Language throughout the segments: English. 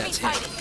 That's it.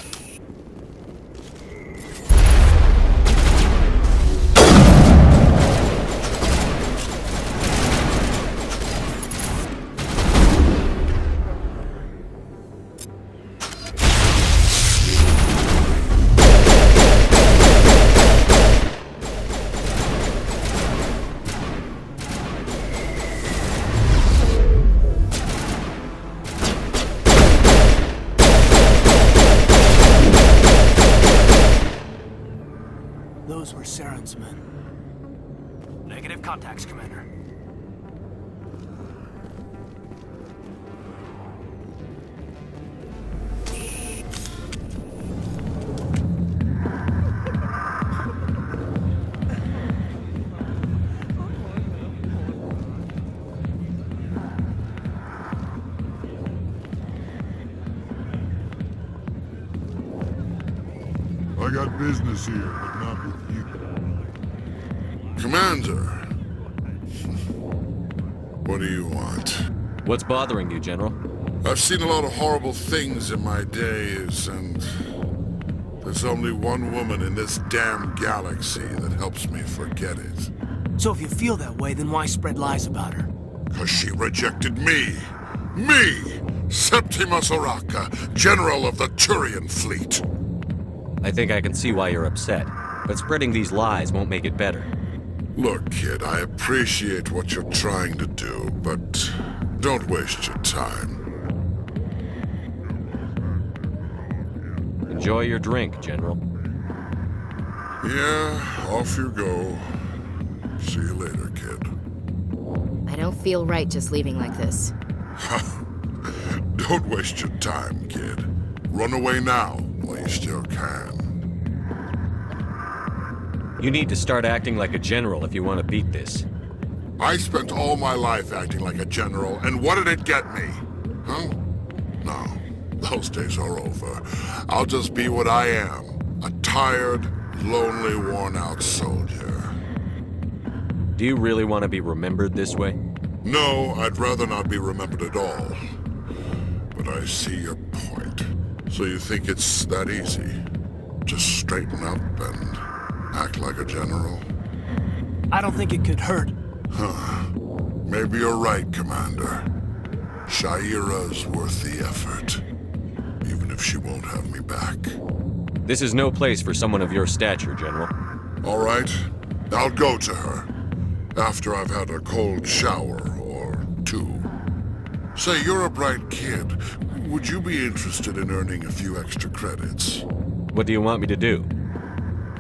Those were Saren's men. Negative contacts, Commander. I got business here, but not with you. Commander. What do you want? What's bothering you, General? I've seen a lot of horrible things in my days, and there's only one woman in this damn galaxy that helps me forget it. So if you feel that way, then why spread lies about her? 'Cause she rejected me! Me! Septimus Oraka, General of the Turian Fleet! I think I can see why you're upset, but spreading these lies won't make it better. Look, kid, I appreciate what you're trying to do, but don't waste your time. Enjoy your drink, General. Yeah, off you go. See you later, kid. I don't feel right just leaving like this. Don't waste your time, kid. Run away now, while you still can. You need to start acting like a general if you want to beat this. I spent all my life acting like a general, and what did it get me? Huh? No, those days are over. I'll just be what I am. A tired, lonely, worn-out soldier. Do you really want to be remembered this way? No, I'd rather not be remembered at all. But I see your point. So you think it's that easy? Just straighten up and act like a general? I don't think it could hurt. Huh. Maybe you're right, Commander. Sha'ira's worth the effort. Even if she won't have me back. This is no place for someone of your stature, General. All right. I'll go to her. After I've had a cold shower or two. Say, you're a bright kid. Would you be interested in earning a few extra credits? What do you want me to do?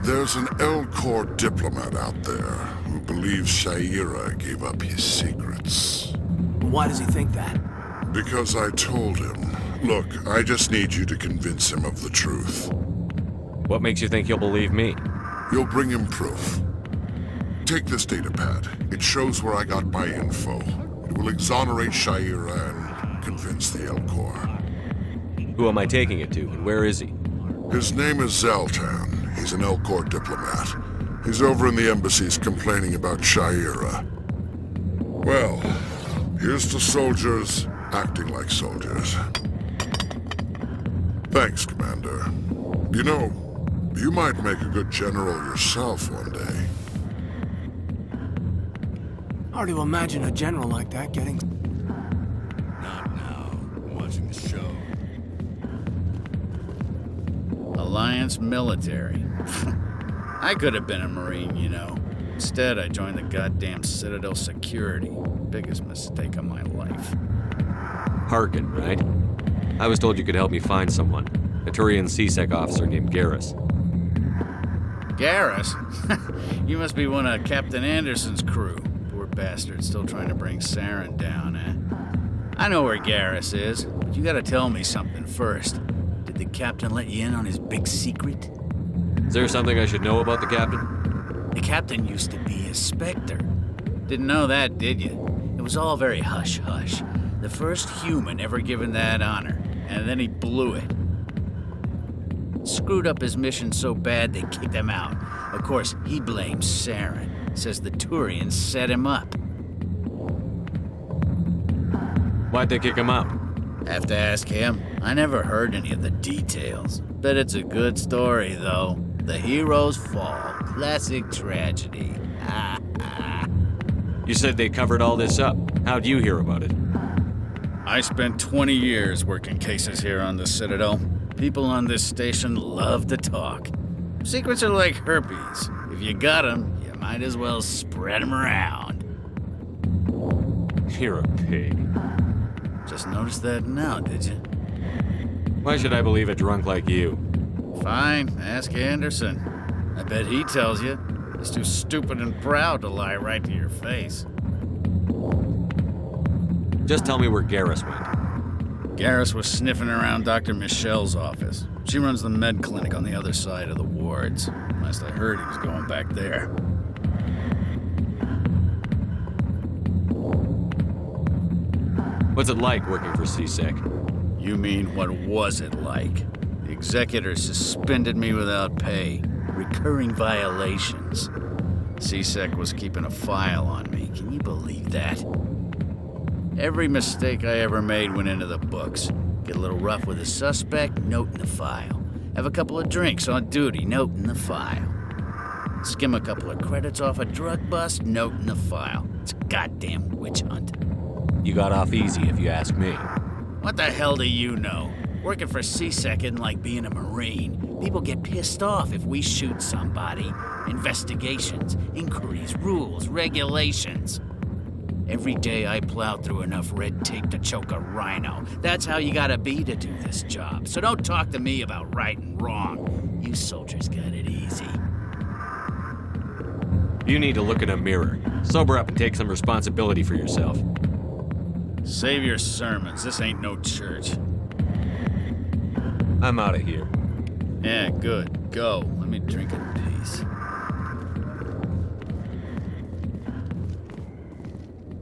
There's an Elcor diplomat out there who believes Sha'ira gave up his secrets. Why does he think that? Because I told him. Look, I just need you to convince him of the truth. What makes you think he'll believe me? You'll bring him proof. Take this datapad. It shows where I got my info. It will exonerate Sha'ira and convince the Elcor. Who am I taking it to, and where is he? His name is Zaltan. He's an Elcor diplomat. He's over in the embassies complaining about Sha'ira. Well, here's to soldiers acting like soldiers. Thanks, Commander. You know, you might make a good general yourself one day. Hard to imagine a general like that getting... Not now. I'm watching the show. Alliance military. I could have been a Marine, you know. Instead, I joined the goddamn Citadel Security. Biggest mistake of my life. Harkin, right? I was told you could help me find someone. A Turian CSEC officer named Garrus. Garrus? You must be one of Captain Anderson's crew. Poor bastard still trying to bring Saren down, eh? I know where Garrus is, but you gotta tell me something first. Did the captain let you in on his big secret? Is there something I should know about the captain? The captain used to be a Spectre. Didn't know that, did you? It was all very hush-hush. The first human ever given that honor, and then he blew it. Screwed up his mission so bad they kicked him out. Of course, he blames Saren. Says the Turians set him up. Why'd they kick him out? Have to ask him. I never heard any of the details. Bet it's a good story, though. The hero's fall. Classic tragedy. You said they covered all this up. How'd you hear about it? I spent 20 years working cases here on the Citadel. People on this station love to talk. Secrets are like herpes. If you got 'em, you might as well spread 'em around. You're a pig. Just noticed that now, did you? Why should I believe a drunk like you? Fine, ask Anderson. I bet he tells you. He's too stupid and proud to lie right to your face. Just tell me where Garrus went. Garrus was sniffing around Dr. Michelle's office. She runs the med clinic on the other side of the wards. Last I heard, he was going back there. What's it like working for CSEC? You mean, what was it like? The executor suspended me without pay. Recurring violations. CSEC was keeping a file on me. Can you believe that? Every mistake I ever made went into the books. Get a little rough with a suspect, note in the file. Have a couple of drinks on duty, note in the file. Skim a couple of credits off a drug bust, note in the file. It's a goddamn witch hunt. You got off easy, if you ask me. What the hell do you know? Working for CSEC isn't like being a Marine. People get pissed off if we shoot somebody. Investigations, inquiries, rules, regulations. Every day I plow through enough red tape to choke a rhino. That's how you gotta be to do this job. So don't talk to me about right and wrong. You soldiers got it easy. You need to look in a mirror. Sober up and take some responsibility for yourself. Save your sermons. This ain't no church. I'm out of here. Yeah, good. Go. Let me drink in peace.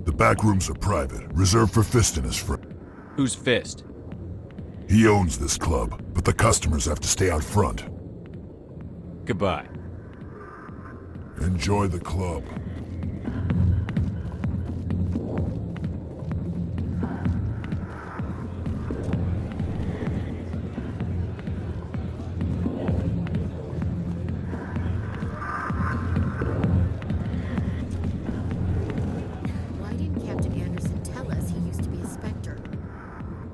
The back rooms are private, reserved for Fist and his friend. Who's Fist? He owns this club, but the customers have to stay out front. Goodbye. Enjoy the club. Why didn't Captain Anderson tell us he used to be a Spectre?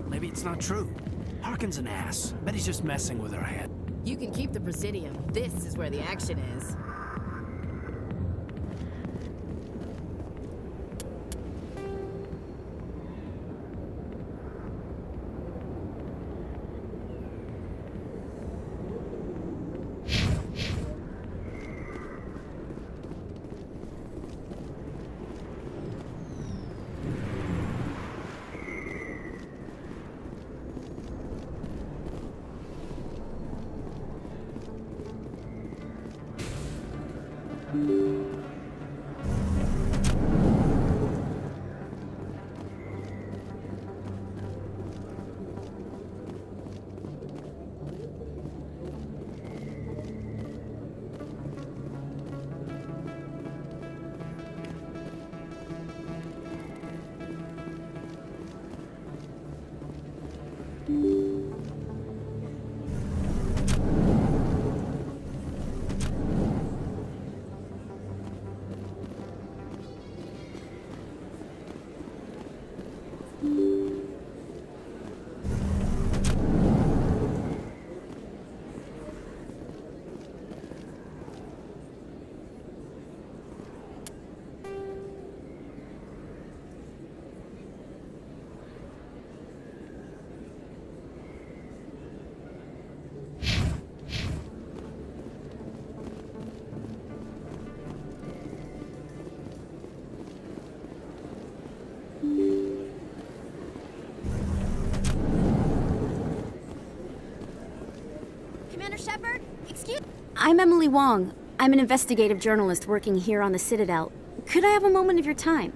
Maybe it's not true. Harkin's an ass. Bet he's just messing with her head. You can keep the Presidium. This is where the action is. Commander Shepard, I'm Emily Wong. I'm an investigative journalist working here on the Citadel. Could I have a moment of your time?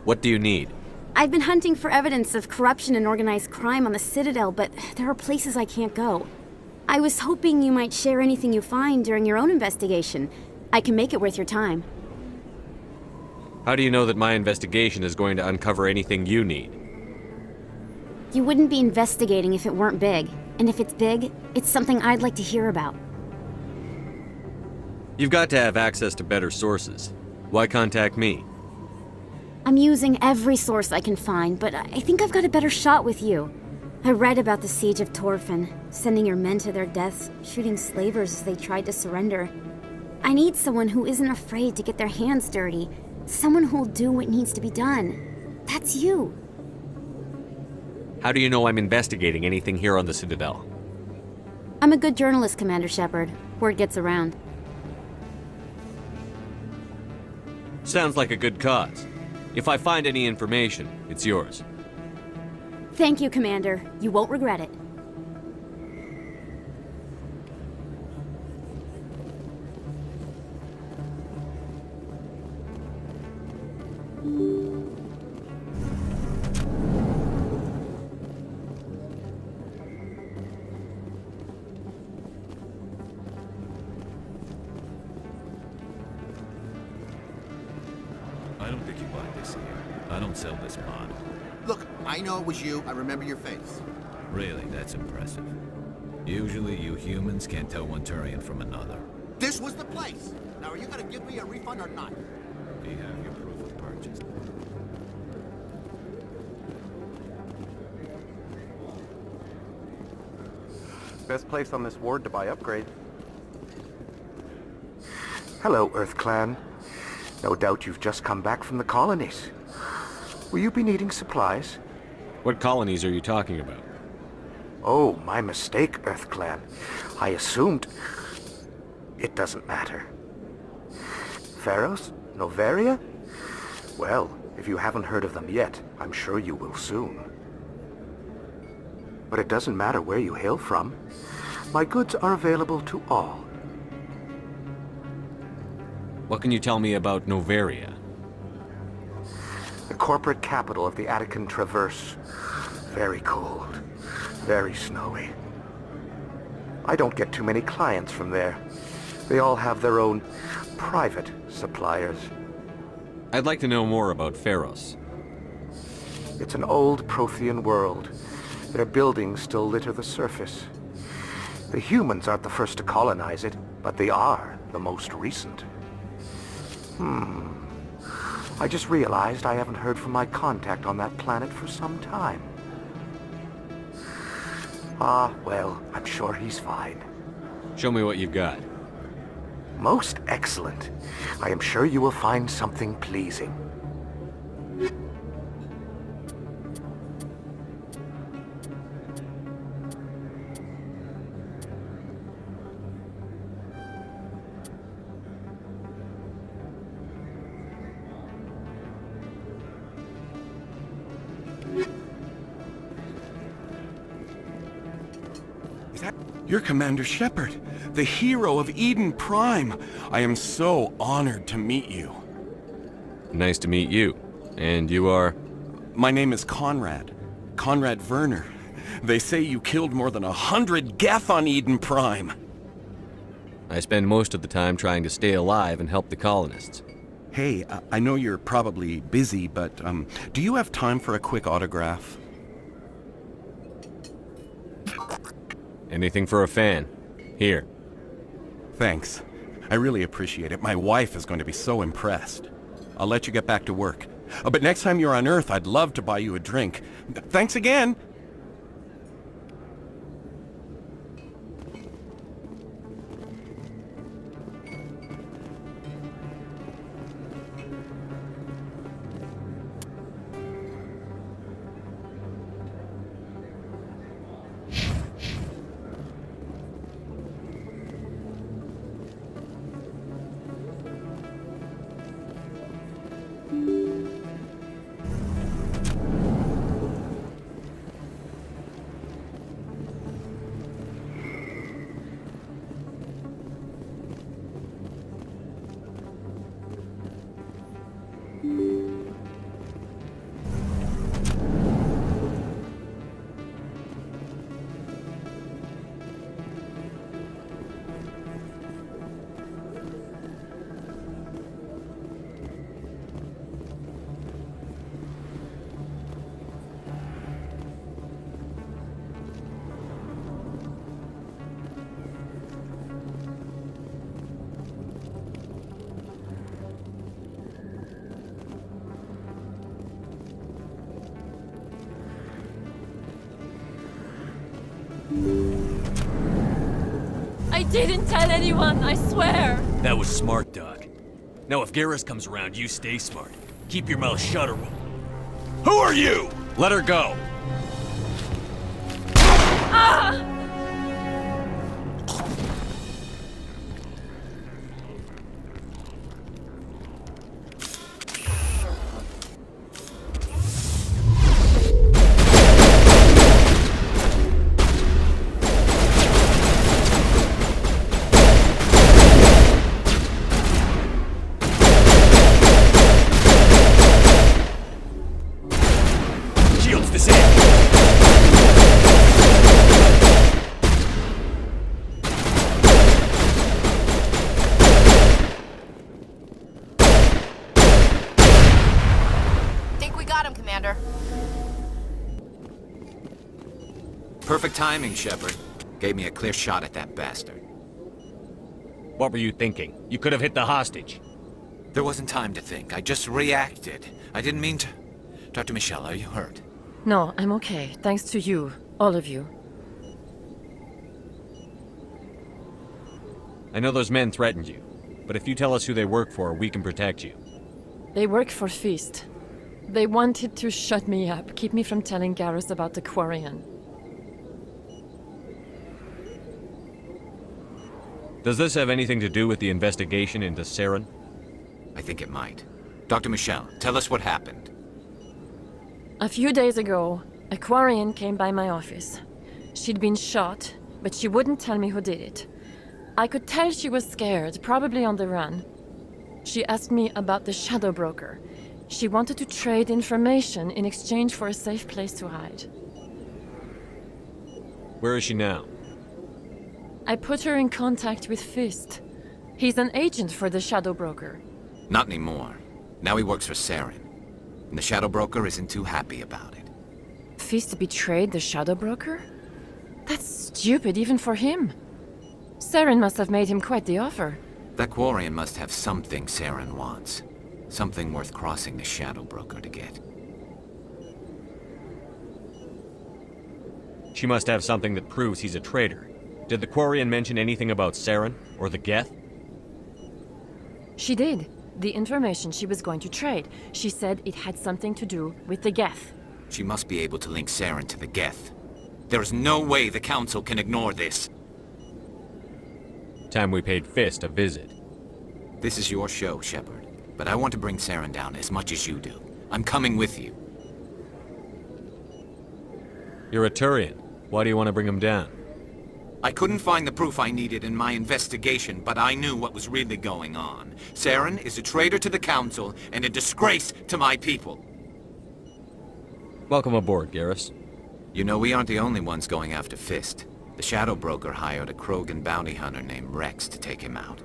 What do you need? I've been hunting for evidence of corruption and organized crime on the Citadel, but there are places I can't go. I was hoping you might share anything you find during your own investigation. I can make it worth your time. How do you know that my investigation is going to uncover anything you need? You wouldn't be investigating if it weren't big. And if it's big, it's something I'd like to hear about. You've got to have access to better sources. Why contact me? I'm using every source I can find, but I think I've got a better shot with you. I read about the siege of Torfin, sending your men to their deaths, shooting slavers as they tried to surrender. I need someone who isn't afraid to get their hands dirty. Someone who'll do what needs to be done. That's you. How do you know I'm investigating anything here on the Citadel? I'm a good journalist, Commander Shepard. Word gets around. Sounds like a good cause. If I find any information, it's yours. Thank you, Commander. You won't regret it. I don't think you buy this here. I don't sell this pod. Look, I know it was you. I remember your face. Really, that's impressive. Usually you humans can't tell one Turian from another. This was the place. Now, are you gonna give me a refund or not? Do you have your proof of purchase? Best place on this ward to buy upgrades. Hello, Earth Clan. No doubt you've just come back from the colonies. Will you be needing supplies? What colonies are you talking about? Oh, my mistake, Earth Clan. I assumed... It doesn't matter. Pharos? Noveria? Well, if you haven't heard of them yet, I'm sure you will soon. But it doesn't matter where you hail from. My goods are available to all. What can you tell me about Noveria? The corporate capital of the Attican Traverse. Very cold. Very snowy. I don't get too many clients from there. They all have their own private suppliers. I'd like to know more about Pharos. It's an old Prothean world. Their buildings still litter the surface. The humans aren't the first to colonize it, but they are the most recent. I just realized I haven't heard from my contact on that planet for some time. Ah, well, I'm sure he's fine. Show me what you've got. Most excellent. I am sure you will find something pleasing. You're Commander Shepard, the hero of Eden Prime. I am so honored to meet you. Nice to meet you. And you are? My name is Conrad. Conrad Werner. They say you killed more than 100 Geth on Eden Prime. I spend most of the time trying to stay alive and help the colonists. Hey, I know you're probably busy, but do you have time for a quick autograph? Anything for a fan. Here. Thanks. I really appreciate it. My wife is going to be so impressed. I'll let you get back to work. But next time you're on Earth, I'd love to buy you a drink. Thanks again! I didn't tell anyone, I swear! That was smart, Doc. Now if Garrus comes around, you stay smart. Keep your mouth shut or we'll... Who are you? Let her go! Ah! Shields disabled! Think we got him, Commander. Perfect timing, Shepard. Gave me a clear shot at that bastard. What were you thinking? You could have hit the hostage. There wasn't time to think. I just reacted. I didn't mean to... Dr. Michelle, are you hurt? No, I'm okay. Thanks to you. All of you. I know those men threatened you, but if you tell us who they work for, we can protect you. They work for Feast. They wanted to shut me up, keep me from telling Garrus about the Quarian. Does this have anything to do with the investigation into Saren? I think it might. Dr. Michelle, tell us what happened. A few days ago, a Quarian came by my office. She'd been shot, but she wouldn't tell me who did it. I could tell she was scared, probably on the run. She asked me about the Shadow Broker. She wanted to trade information in exchange for a safe place to hide. Where is she now? I put her in contact with Fist. He's an agent for the Shadow Broker. Not anymore. Now he works for Saren. And the Shadow Broker isn't too happy about it. Fist betrayed the Shadow Broker? That's stupid even for him. Saren must have made him quite the offer. That Quarian must have something Saren wants. Something worth crossing the Shadow Broker to get. She must have something that proves he's a traitor. Did the Quarian mention anything about Saren or the Geth? She did. The information she was going to trade. She said it had something to do with the Geth. She must be able to link Saren to the Geth. There is no way the Council can ignore this. Time we paid Fist a visit. This is your show, Shepard. But I want to bring Saren down as much as you do. I'm coming with you. You're a Turian. Why do you want to bring him down? I couldn't find the proof I needed in my investigation, but I knew what was really going on. Saren is a traitor to the Council and a disgrace to my people. Welcome aboard, Garrus. You know, we aren't the only ones going after Fist. The Shadow Broker hired a Krogan bounty hunter named Rex to take him out.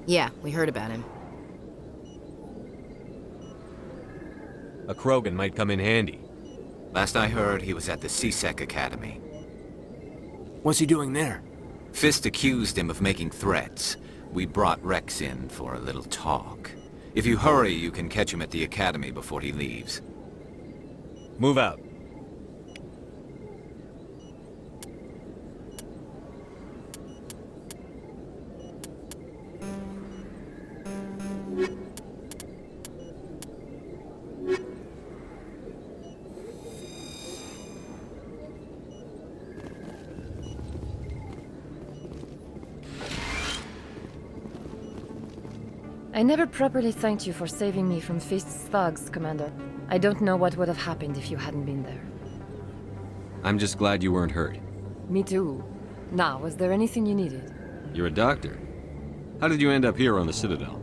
Yeah, we heard about him. A Krogan might come in handy. Last I heard, he was at the CSEC Academy. What's he doing there? Fist accused him of making threats. We brought Rex in for a little talk. If you hurry, you can catch him at the Academy before he leaves. Move out. I never properly thanked you for saving me from Fist's thugs, Commander. I don't know what would have happened if you hadn't been there. I'm just glad you weren't hurt. Me too. Now, was there anything you needed? You're a doctor. How did you end up here on the Citadel?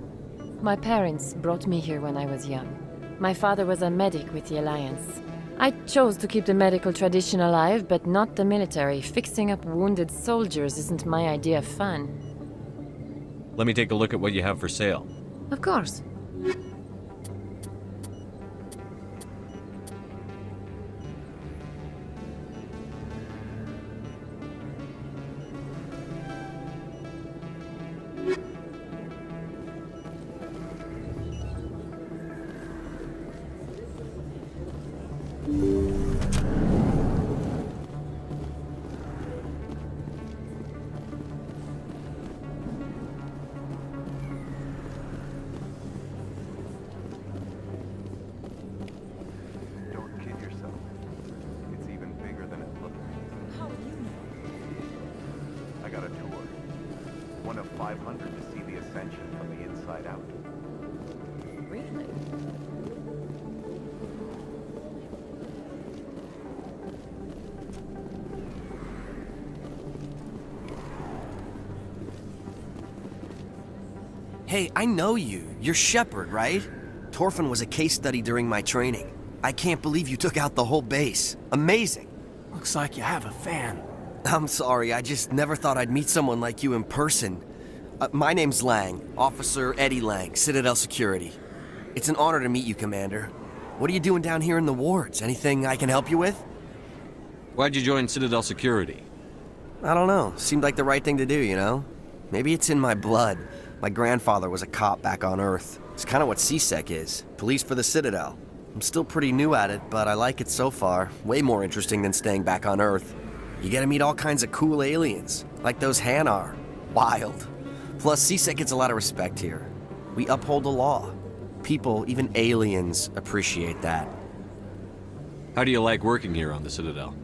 My parents brought me here when I was young. My father was a medic with the Alliance. I chose to keep the medical tradition alive, but not the military. Fixing up wounded soldiers isn't my idea of fun. Let me take a look at what you have for sale. Of course. 500 to see the Ascension from the inside out. Really? Hey, I know you. You're Shepard, right? Torfin was a case study during my training. I can't believe you took out the whole base. Amazing. Looks like you have a fan. I'm sorry, I just never thought I'd meet someone like you in person. My name's Lang, Officer Eddie Lang, Citadel Security. It's an honor to meet you, Commander. What are you doing down here in the wards? Anything I can help you with? Why'd you join Citadel Security? I don't know. Seemed like the right thing to do, you know? Maybe it's in my blood. My grandfather was a cop back on Earth. It's kind of what CSEC is. Police for the Citadel. I'm still pretty new at it, but I like it so far. Way more interesting than staying back on Earth. You get to meet all kinds of cool aliens, like those Hanar. Wild. Plus, CSEC gets a lot of respect here. We uphold the law. People, even aliens, appreciate that. How do you like working here on the Citadel?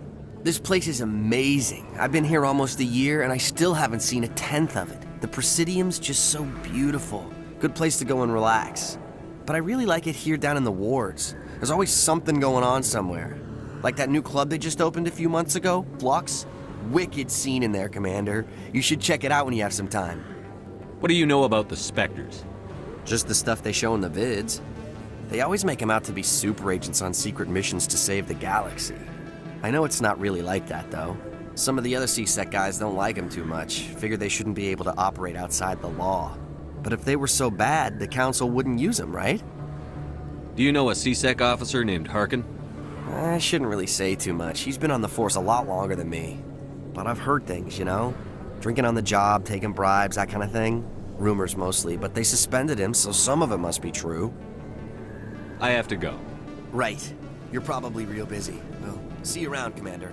This place is amazing. I've been here almost a year, and I still haven't seen a tenth of it. The Presidium's just so beautiful. Good place to go and relax. But I really like it here down in the wards. There's always something going on somewhere. Like that new club they just opened a few months ago, Flux. Wicked scene in there, Commander. You should check it out when you have some time. What do you know about the Spectres? Just the stuff they show in the vids. They always make them out to be super agents on secret missions to save the galaxy. I know it's not really like that, though. Some of the other CSEC guys don't like them too much. Figure they shouldn't be able to operate outside the law. But if they were so bad, the Council wouldn't use them, right? Do you know a CSEC officer named Harkin? I shouldn't really say too much. He's been on the force a lot longer than me. But I've heard things, you know? Drinking on the job, taking bribes, that kind of thing. Rumors mostly, but they suspended him, so some of it must be true. I have to go. Right. You're probably real busy. Well, see you around, Commander.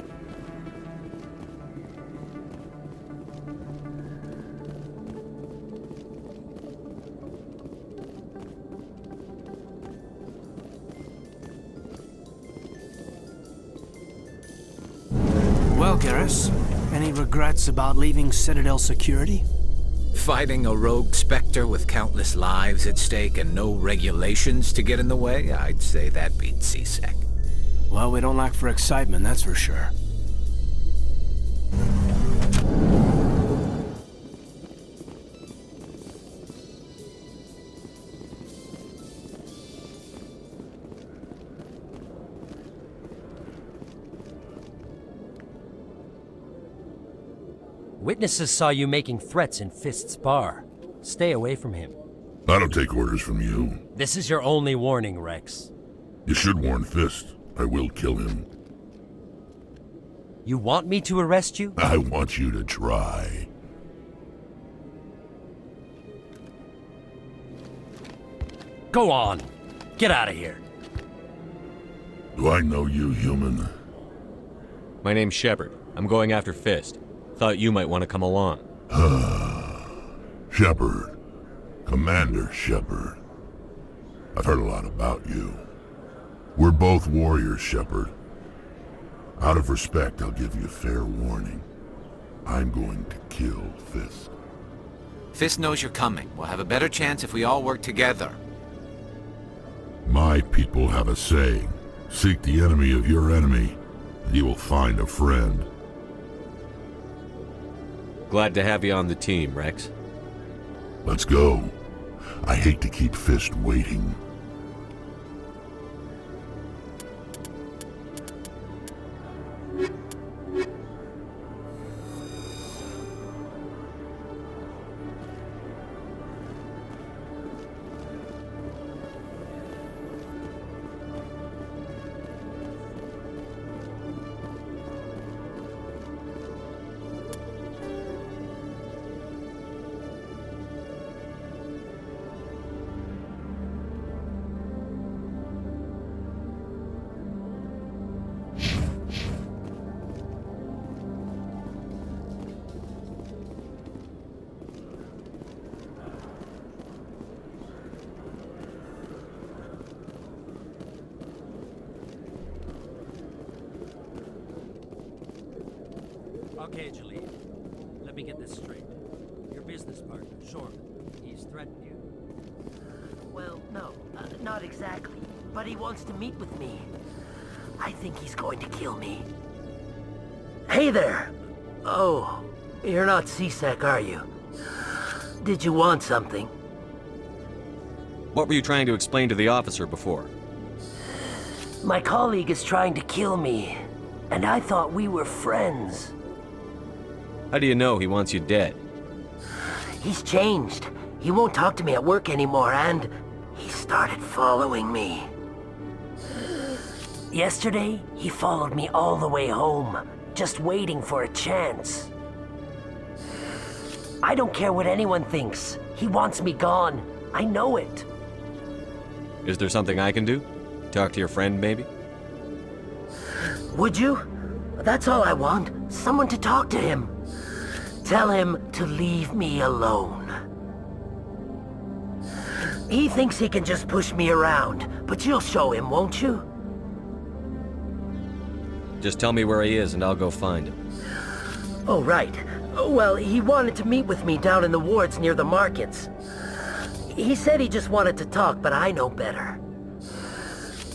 Well, Garrus, any regrets about leaving Citadel Security? Fighting a rogue Spectre with countless lives at stake and no regulations to get in the way? I'd say that beats CSEC. Well, we don't lack for excitement, that's for sure. Witnesses saw you making threats in Fist's bar. Stay away from him. I don't take orders from you. This is your only warning, Rex. You should warn Fist. I will kill him. You want me to arrest you? I want you to try. Go on. Get out of here. Do I know you, human? My name's Shepard. I'm going after Fist. Thought you might want to come along. Shepard. Commander Shepard. I've heard a lot about you. We're both warriors, Shepard. Out of respect, I'll give you a fair warning. I'm going to kill Fist. Fist knows you're coming. We'll have a better chance if we all work together. My people have a saying. Seek the enemy of your enemy, and you will find a friend. Glad to have you on the team, Rex. Let's go. I hate to keep Fist waiting. Okay, Jaleel. Let me get this straight. Your business partners, Sure. He's threatened you. Well, no, not exactly. But he wants to meet with me. I think he's going to kill me. Hey there! Oh, you're not C-Sec, are you? Did you want something? What were you trying to explain to the officer before? My colleague is trying to kill me, and I thought we were friends. How do you know he wants you dead? He's changed. He won't talk to me at work anymore, and he started following me. Yesterday, he followed me all the way home, just waiting for a chance. I don't care what anyone thinks. He wants me gone. I know it. Is there something I can do? Talk to your friend, maybe? Would you? That's all I want. Someone to talk to him. Tell him to leave me alone. He thinks he can just push me around, but you'll show him, won't you? Just tell me where he is and I'll go find him. Oh, right. Well, he wanted to meet with me down in the wards near the markets. He said he just wanted to talk, but I know better.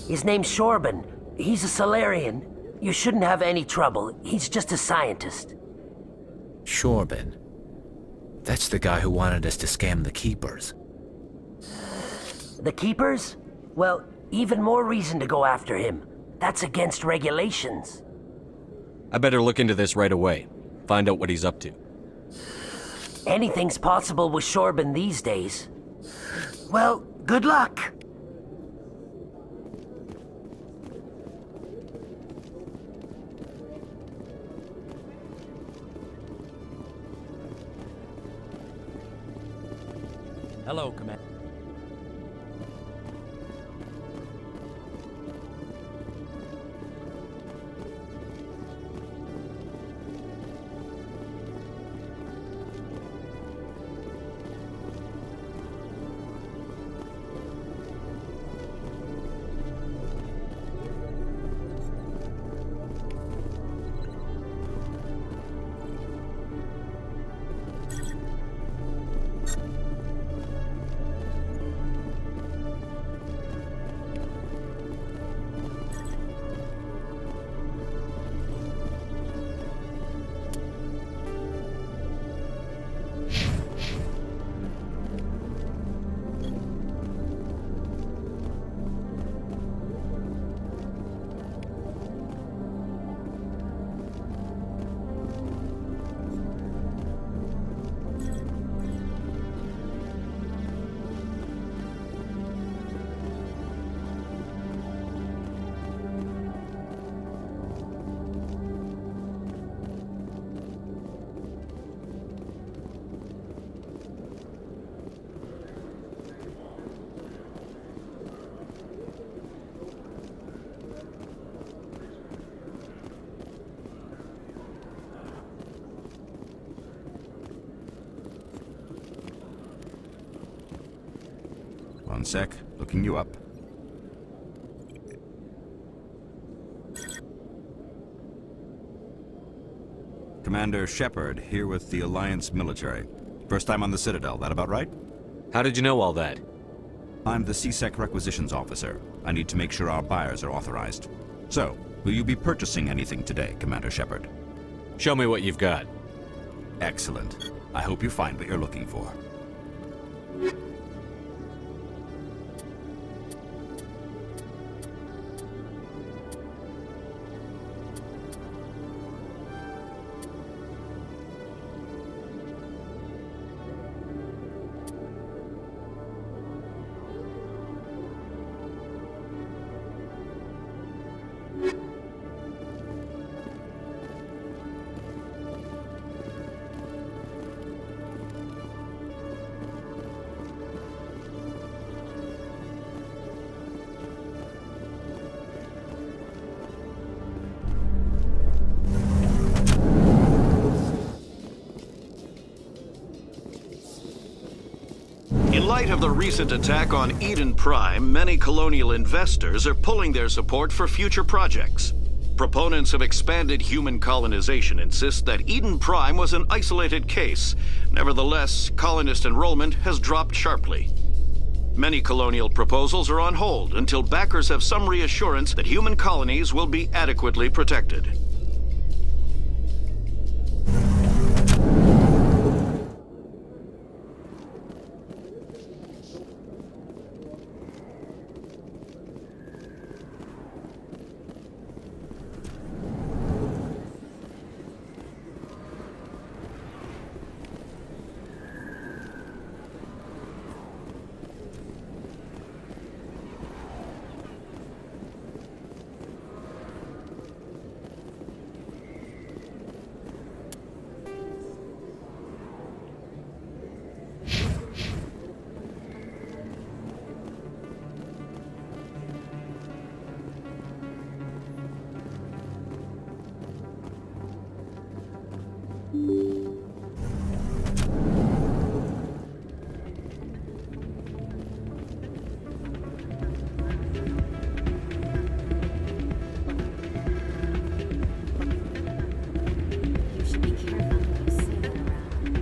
His name's Shorban. He's a Solarian. You shouldn't have any trouble. He's just a scientist. Shorban. That's the guy who wanted us to scam the Keepers. The Keepers? Well, even more reason to go after him. That's against regulations. I better look into this right away. Find out what he's up to. Anything's possible with Shorban these days. Well, good luck. Hello, Commander. One sec, looking you up. Commander Shepard, here with the Alliance military. First time on the Citadel, that about right? How did you know all that? I'm the C-Sec requisitions officer. I need to make sure our buyers are authorized. So, will you be purchasing anything today, Commander Shepard? Show me what you've got. Excellent. I hope you find what you're looking for. In light of the recent attack on Eden Prime, many colonial investors are pulling their support for future projects. Proponents of expanded human colonization insist that Eden Prime was an isolated case. Nevertheless, colonist enrollment has dropped sharply. Many colonial proposals are on hold until backers have some reassurance that human colonies will be adequately protected. You should be careful when you see that around.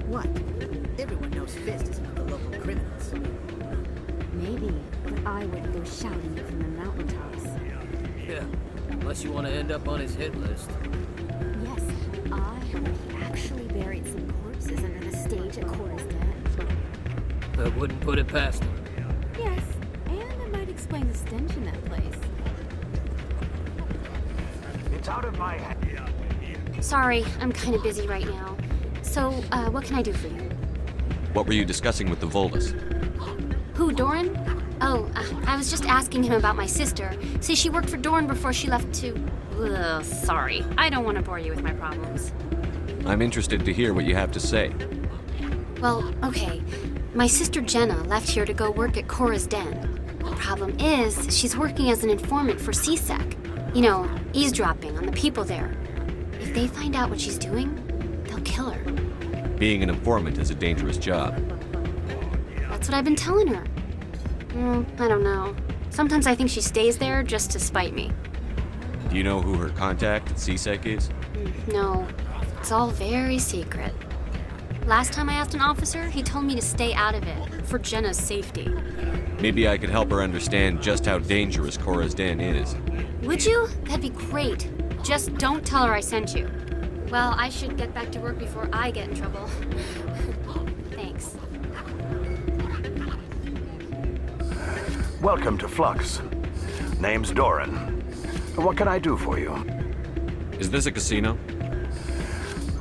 What? Everyone knows Fist is one of the local criminals. Maybe, but I wouldn't go shouting it from the mountaintops. Yeah, unless you want to end up on his hit list. Yes, I heard he actually buried some corpses under the stage at Cora's Den. I wouldn't put it past him. Yes, and it might explain the stench in that place. It's out of my head. Sorry, I'm kind of busy right now. So, what can I do for you? What were you discussing with the Volus? Who, Doran? Oh, I was just asking him about my sister. See, she worked for Doran before she left to... Ugh, sorry. I don't want to bore you with my problems. I'm interested to hear what you have to say. Well, okay. My sister Jenna left here to go work at Cora's Den. The problem is, she's working as an informant for CSEC. You know, eavesdropping on the people there. If they find out what she's doing, they'll kill her. Being an informant is a dangerous job. That's what I've been telling her. I don't know. Sometimes I think she stays there just to spite me. Do you know who her contact at CSEC is? No, it's all very secret. Last time I asked an officer, he told me to stay out of it, for Jenna's safety. Maybe I could help her understand just how dangerous Cora's Den is. Would you? That'd be great. Just don't tell her I sent you. Well, I should get back to work before I get in trouble. Thanks. Welcome to Flux. Name's Doran. What can I do for you? Is this a casino?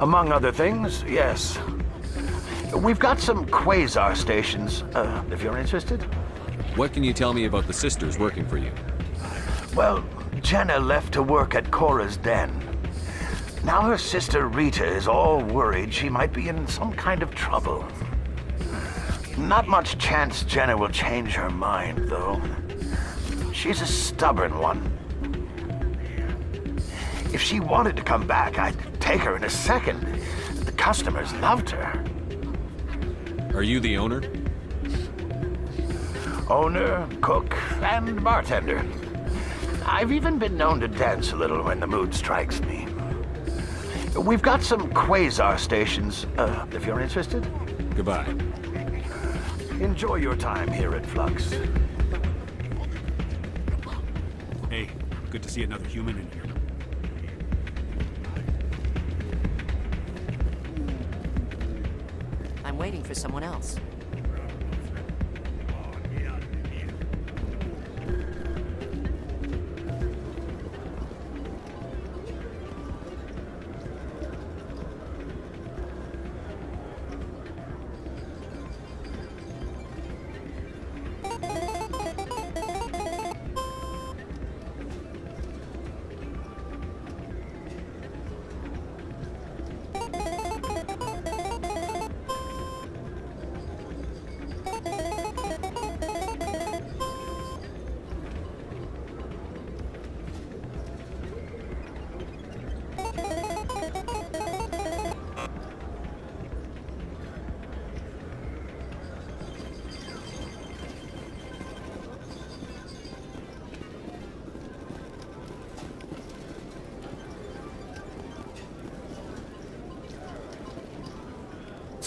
Among other things, yes. We've got some quasar stations, if you're interested. What can you tell me about the sisters working for you? Well, Jenna left to work at Cora's Den. Now her sister Rita is all worried she might be in some kind of trouble. Not much chance Jenna will change her mind, though. She's a stubborn one. If she wanted to come back, I'd take her in a second. The customers loved her. Are you the owner? Owner, cook, and bartender. I've even been known to dance a little when the mood strikes me. We've got some quasar stations, if you're interested. Goodbye. Enjoy your time here at Flux. Hey, good to see another human in here. I'm waiting for someone else.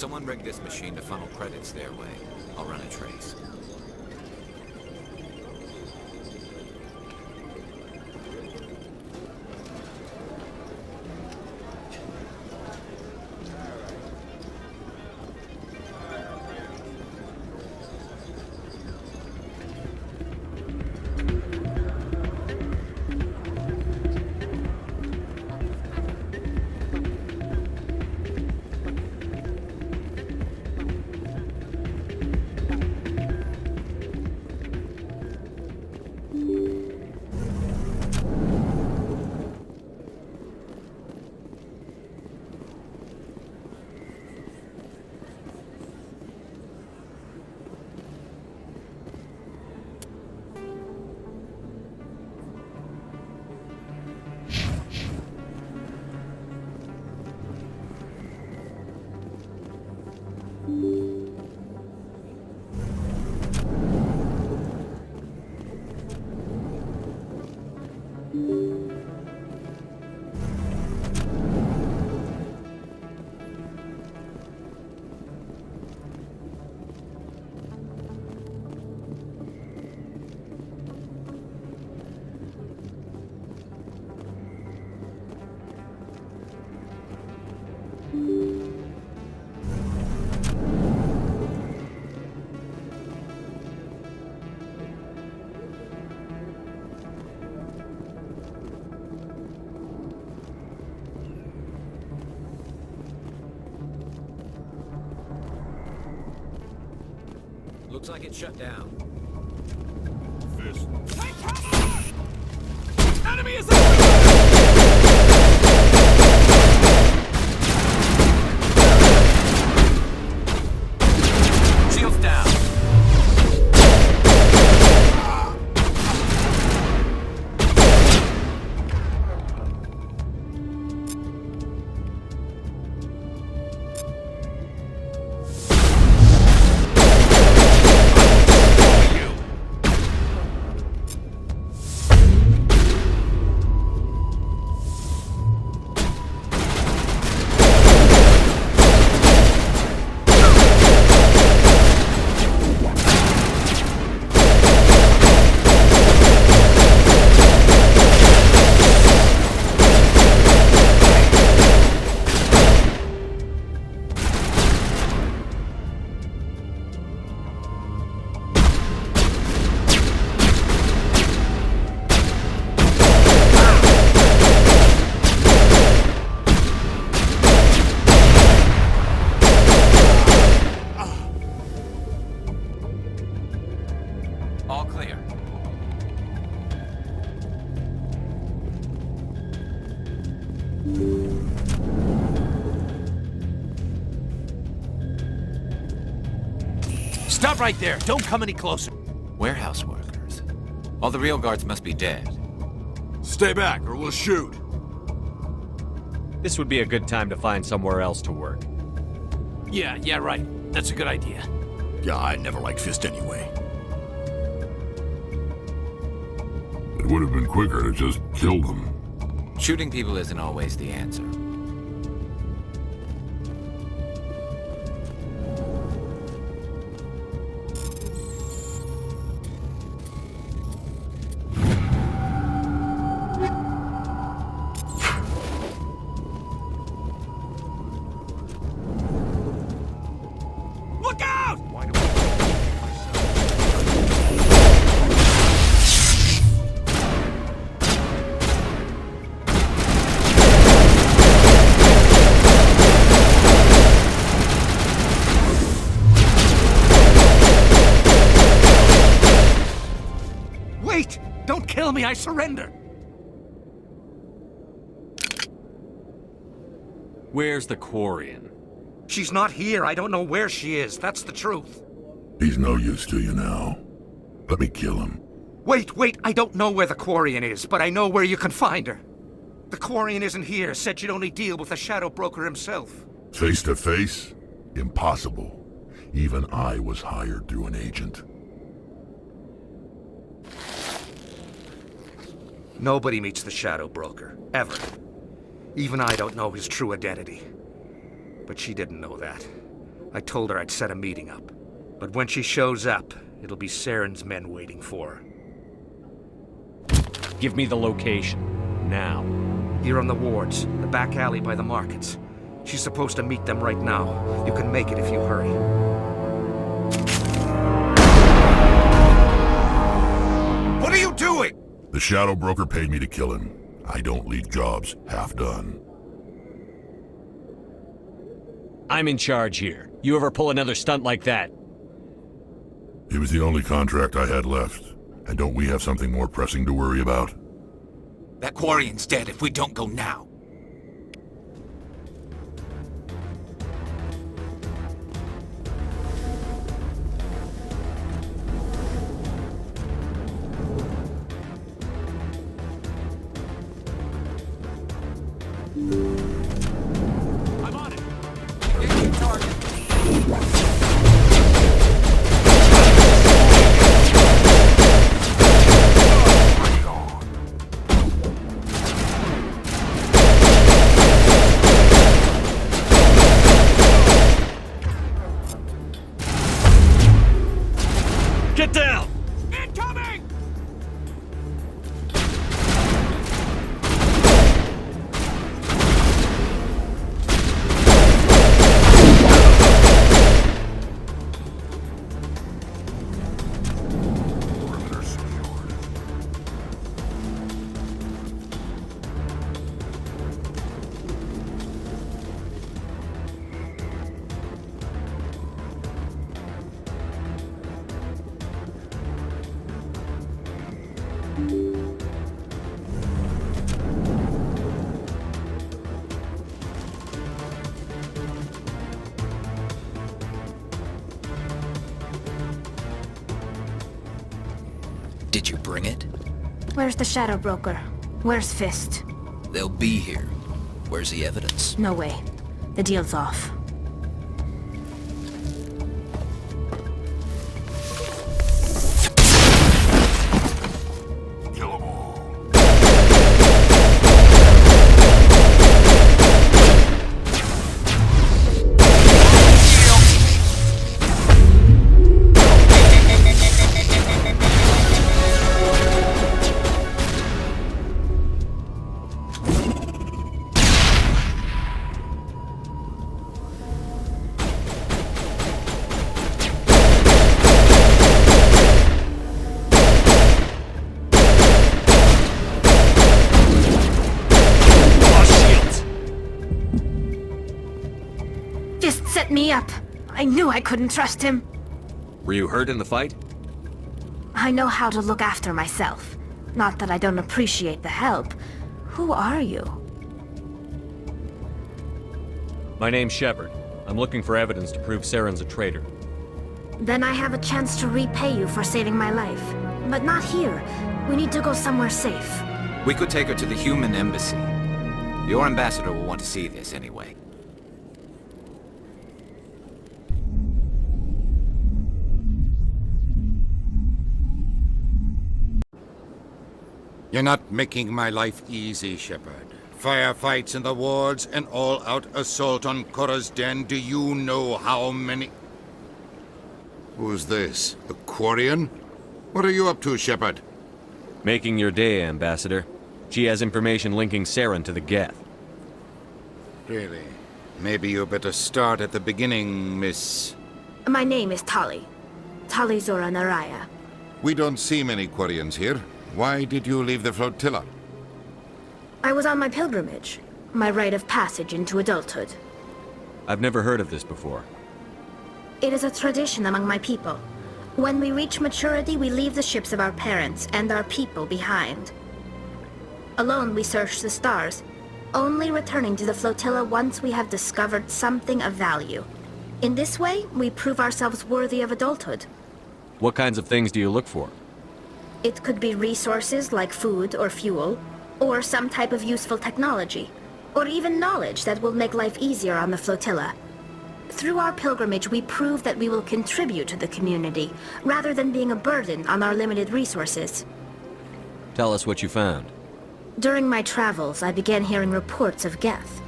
Someone rigged this machine to funnel credits their way. I'll run a trace. Looks like it's shut down. Fist. Enemy is Shields down. All clear. Stop right there. Don't come any closer. Warehouse workers. All the real guards must be dead. Stay back or we'll shoot. This would be a good time to find somewhere else to work. Yeah, right. That's a good idea. Yeah, I never liked Fist anyway. It would have been quicker to just kill them. Shooting people isn't always the answer. Look out! Wait! Don't kill me, I surrender! Where's the Quarian? She's not here. I don't know where she is. That's the truth. He's no use to you now. Let me kill him. Wait. I don't know where the Quarian is, but I know where you can find her. The Quarian isn't here. Said she'd only deal with the Shadow Broker himself. Face to face? Impossible. Even I was hired through an agent. Nobody meets the Shadow Broker. Ever. Even I don't know his true identity. But she didn't know that. I told her I'd set a meeting up. But when she shows up, it'll be Saren's men waiting for her. Give me the location. Now. Here on the wards, the back alley by the markets. She's supposed to meet them right now. You can make it if you hurry. What are you doing? The Shadow Broker paid me to kill him. I don't leave jobs half done. I'm in charge here. You ever pull another stunt like that? It was the only contract I had left. And don't we have something more pressing to worry about? That Quarian's dead if we don't go now. I'm on it. Engaging target. Get down! Incoming! Did you bring it? Where's the Shadow Broker? Where's Fist? They'll be here. Where's the evidence? No way. The deal's off. Fist set me up. I knew I couldn't trust him. Were you hurt in the fight? I know how to look after myself. Not that I don't appreciate the help. Who are you? My name's Shepard. I'm looking for evidence to prove Saren's a traitor. Then I have a chance to repay you for saving my life. But not here. We need to go somewhere safe. We could take her to the human embassy. Your ambassador will want to see this anyway. You're not making my life easy, Shepard. Firefights in the wards, an all-out assault on Korra's den. Do you know how many... Who's this? The Quarian? What are you up to, Shepard? Making your day, Ambassador. She has information linking Saren to the Geth. Really? Maybe you better start at the beginning, Miss... My name is Tali. Tali Zora Naraya. We don't see many Quarians here. Why did you leave the flotilla? I was on my pilgrimage. My rite of passage into adulthood. I've never heard of this before. It is a tradition among my people. When we reach maturity, we leave the ships of our parents and our people behind. Alone, we search the stars, only returning to the flotilla once we have discovered something of value. In this way, we prove ourselves worthy of adulthood. What kinds of things do you look for? It could be resources like food or fuel, or some type of useful technology, or even knowledge that will make life easier on the flotilla. Through our pilgrimage, we prove that we will contribute to the community, rather than being a burden on our limited resources. Tell us what you found. During my travels, I began hearing reports of Geth.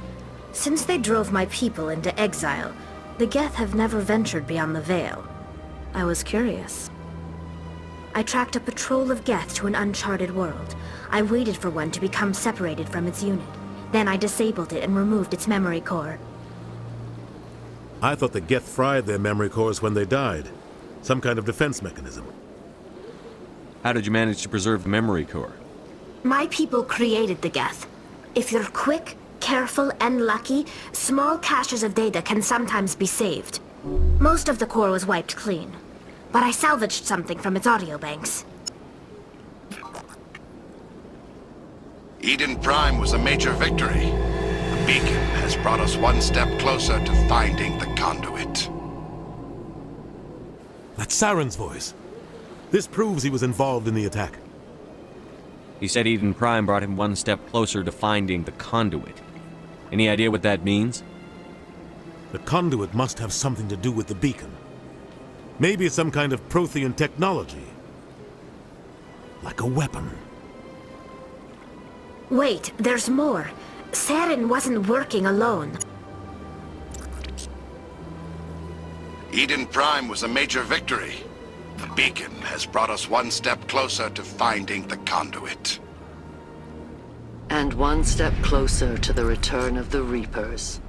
Since they drove my people into exile, The Geth have never ventured beyond the Veil. I was curious. I tracked a patrol of Geth to an uncharted world. I waited for one to become separated from its unit. Then I disabled it and removed its memory core. I thought the Geth fried their memory cores when they died. Some kind of defense mechanism. How did you manage to preserve the memory core? My people created the Geth. If you're quick, careful, and lucky, small caches of data can sometimes be saved. Most of the core was wiped clean, but I salvaged something from its audio banks. Eden Prime was a major victory. The beacon has brought us one step closer to finding the conduit. That's Saren's voice. This proves he was involved in the attack. He said Eden Prime brought him one step closer to finding the conduit. Any idea what that means? The conduit must have something to do with the beacon. Maybe it's some kind of Prothean technology. Like a weapon. Wait, there's more. Saren wasn't working alone. Eden Prime was a major victory. The beacon has brought us one step closer to finding the conduit. And one step closer to the return of the Reapers.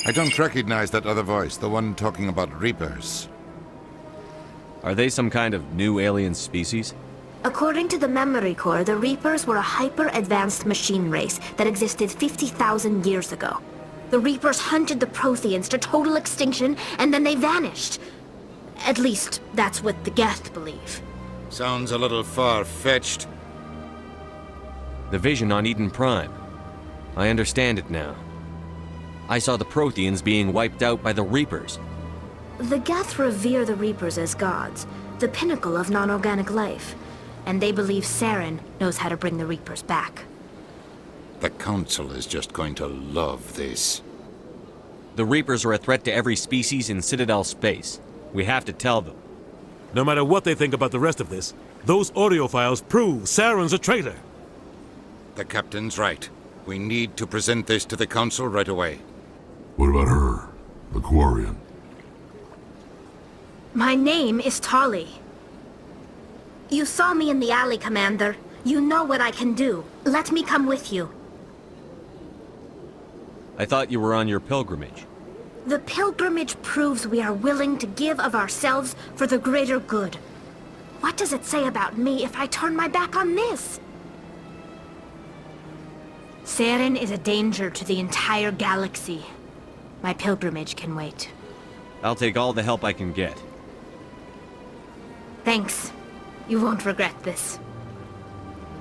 I don't recognize that other voice, the one talking about Reapers. Are they some kind of new alien species? According to the memory core, the Reapers were a hyper-advanced machine race that existed 50,000 years ago. The Reapers hunted the Protheans to total extinction, and then they vanished. At least, that's what the Geth believe. Sounds a little far-fetched. The vision on Eden Prime. I understand it now. I saw the Protheans being wiped out by the Reapers. The Geth revere the Reapers as gods, the pinnacle of non-organic life. And they believe Saren knows how to bring the Reapers back. The Council is just going to love this. The Reapers are a threat to every species in Citadel space. We have to tell them. No matter what they think about the rest of this, those audio files prove Saren's a traitor. The Captain's right. We need to present this to the Council right away. What about her? The Quarian? My name is Tali. You saw me in the alley, Commander. You know what I can do. Let me come with you. I thought you were on your pilgrimage. The pilgrimage proves we are willing to give of ourselves for the greater good. What does it say about me if I turn my back on this? Saren is a danger to the entire galaxy. My pilgrimage can wait. I'll take all the help I can get. Thanks. You won't regret this.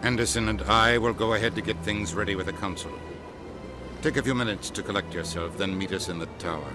Anderson and I will go ahead to get things ready with the Council. Take a few minutes to collect yourself, then meet us in the tower.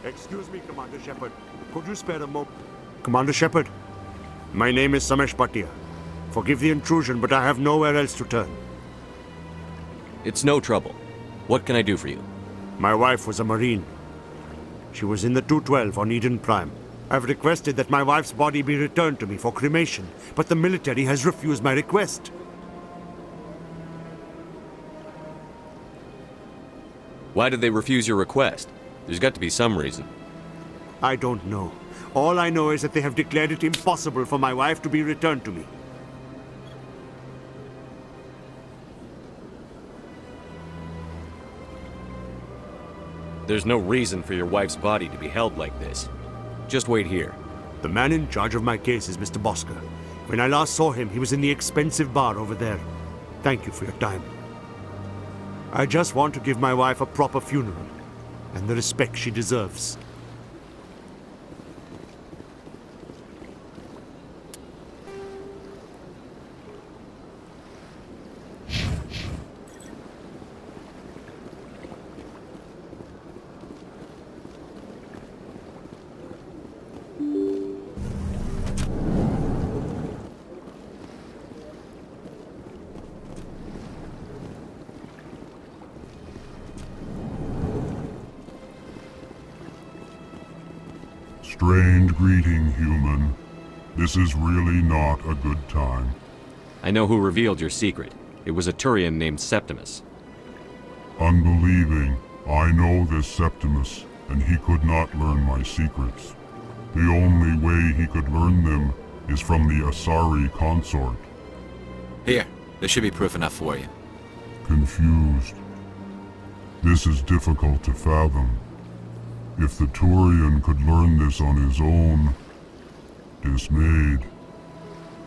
Excuse me, Commander Shepard. Could you spare a moment? Commander Shepard, my name is Samesh Bhatia. Forgive the intrusion, but I have nowhere else to turn. It's no trouble. What can I do for you? My wife was a Marine. She was in the 212 on Eden Prime. I've requested that my wife's body be returned to me for cremation, but the military has refused my request. Why did they refuse your request? There's got to be some reason. I don't know. All I know is that they have declared it impossible for my wife to be returned to me. There's no reason for your wife's body to be held like this. Just wait here. The man in charge of my case is Mr. Bosker. When I last saw him, he was in the expensive bar over there. Thank you for your time. I just want to give my wife a proper funeral, and the respect she deserves. Strange greeting, human. This is really not a good time. I know who revealed your secret. It was a Turian named Septimus. Unbelieving. I know this Septimus, and he could not learn my secrets. The only way he could learn them is from the Asari consort. Here, there should be proof enough for you. Confused. This is difficult to fathom. If the Turian could learn this on his own, dismayed,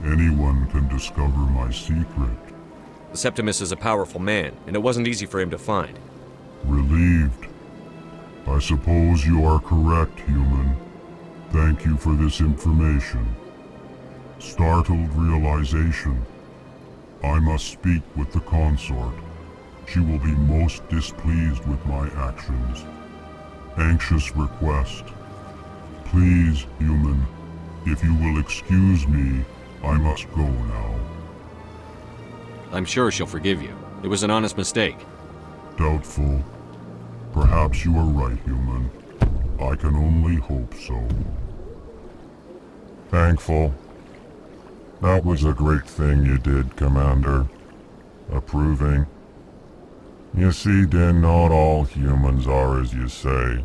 anyone can discover my secret. Septimus is a powerful man, and it wasn't easy for him to find. Relieved. I suppose you are correct, human. Thank you for this information. Startled realization. I must speak with the consort. She will be most displeased with my actions. Anxious request. Please, human, if you will excuse me, I must go now. I'm sure she'll forgive you. It was an honest mistake. Doubtful. Perhaps you are right, human. I can only hope so. Thankful. That was a great thing you did, Commander. Approving. You see, Din, not all humans are as you say.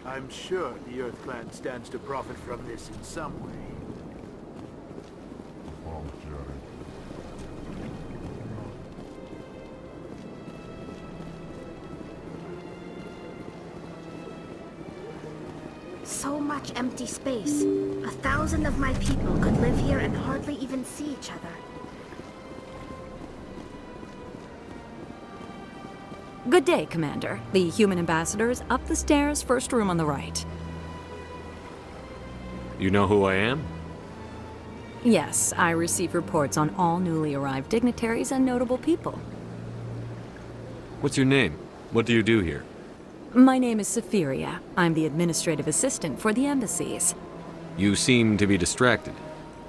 I'm sure the Earth Clan stands to profit from this in some way. So much empty space. 1,000 of my people could live here and hardly even see each other. Good day, Commander. The human ambassador is up the stairs, first room on the right. You know who I am? Yes, I receive reports on all newly arrived dignitaries and notable people. What's your name? What do you do here? My name is Safiria. I'm the administrative assistant for the embassies. You seem to be distracted.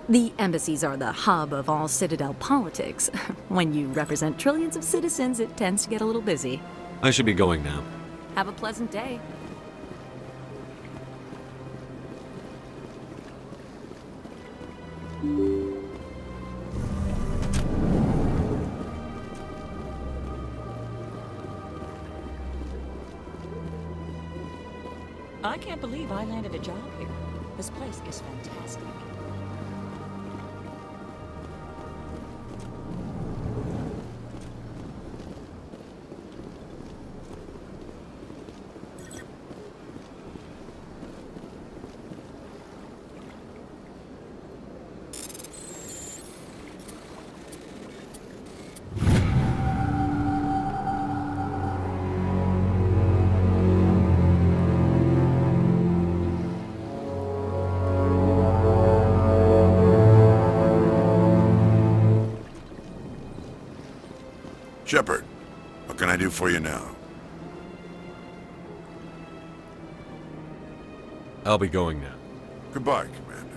The embassies are the hub of all Citadel politics. When you represent trillions of citizens, it tends to get a little busy. I should be going now. Have a pleasant day. I can't believe I landed a job here. This place is fantastic. Shepard, what can I do for you now? I'll be going now. Goodbye, Commander.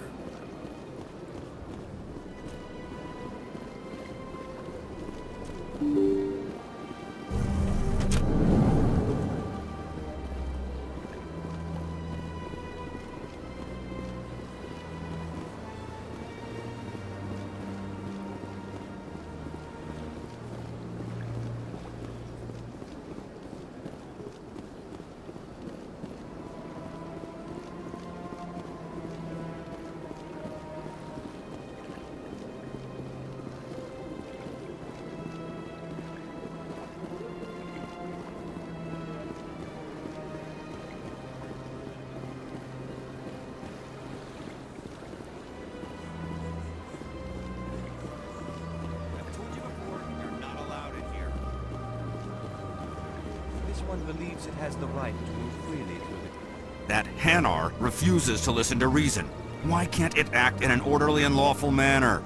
Believes it has the right to move freely through it. That Hanar refuses to listen to reason. Why can't it act in an orderly and lawful manner?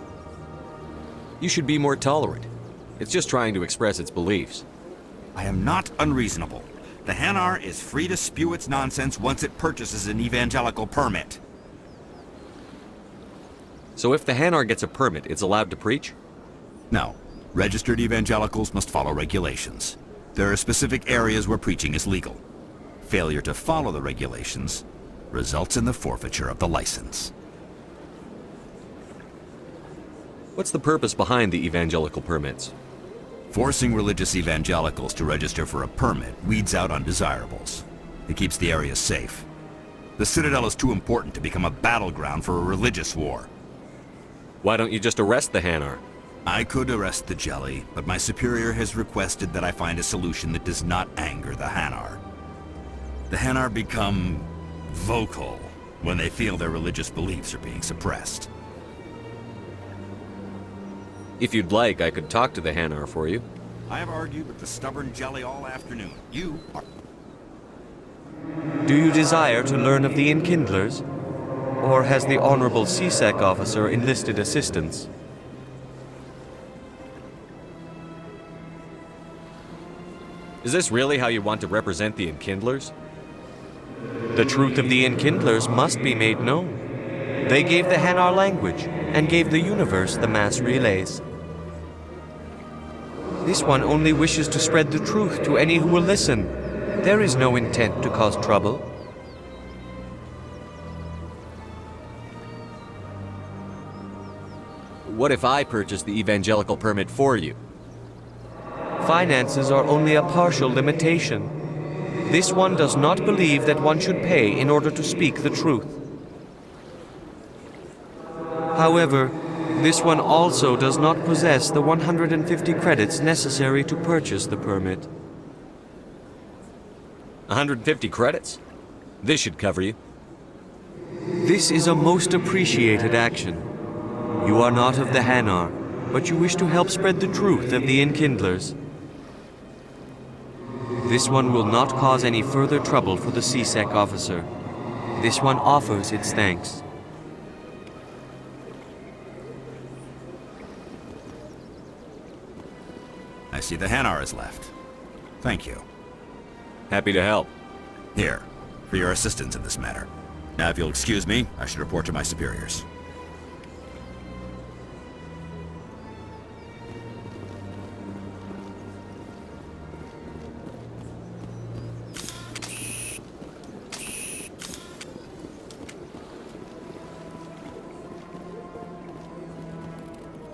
You should be more tolerant. It's just trying to express its beliefs. I am not unreasonable. The Hanar is free to spew its nonsense once it purchases an evangelical permit. So if the Hanar gets a permit, it's allowed to preach? No. Registered evangelicals must follow regulations. There are specific areas where preaching is legal. Failure to follow the regulations results in the forfeiture of the license. What's the purpose behind the evangelical permits? Forcing religious evangelicals to register for a permit weeds out undesirables. It keeps the area safe. The Citadel is too important to become a battleground for a religious war. Why don't you just arrest the Hanar? I could arrest the Jelly, but my superior has requested that I find a solution that does not anger the Hanar. The Hanar become vocal when they feel their religious beliefs are being suppressed. If you'd like, I could talk to the Hanar for you. I have argued with the stubborn Jelly all afternoon. You are... Do you desire to learn of the Enkindlers? Or has the Honorable CSEC officer enlisted assistance? Is this really how you want to represent the Enkindlers? The truth of the Enkindlers must be made known. They gave the Hanar language, and gave the universe the mass relays. This one only wishes to spread the truth to any who will listen. There is no intent to cause trouble. What if I purchase the evangelical permit for you? Finances are only a partial limitation. This one does not believe that one should pay in order to speak the truth. However, this one also does not possess the 150 credits necessary to purchase the permit. 150 credits? This should cover you. This is a most appreciated action. You are not of the Hanar, but you wish to help spread the truth of the Enkindlers. This one will not cause any further trouble for the CSEC officer. This one offers its thanks. I see the Hanar is left. Thank you. Happy to help. Here, for your assistance in this matter. Now, if you'll excuse me, I should report to my superiors.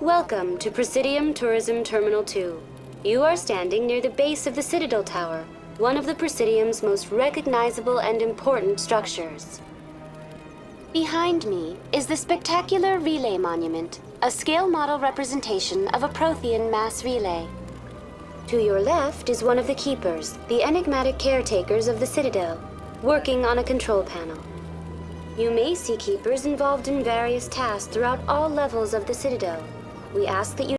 Welcome to Presidium Tourism Terminal 2. You are standing near the base of the Citadel Tower, one of the Presidium's most recognizable and important structures. Behind me is the spectacular Relay Monument, a scale model representation of a Prothean mass relay. To your left is one of the Keepers, the enigmatic caretakers of the Citadel, working on a control panel. You may see Keepers involved in various tasks throughout all levels of the Citadel. We ask that you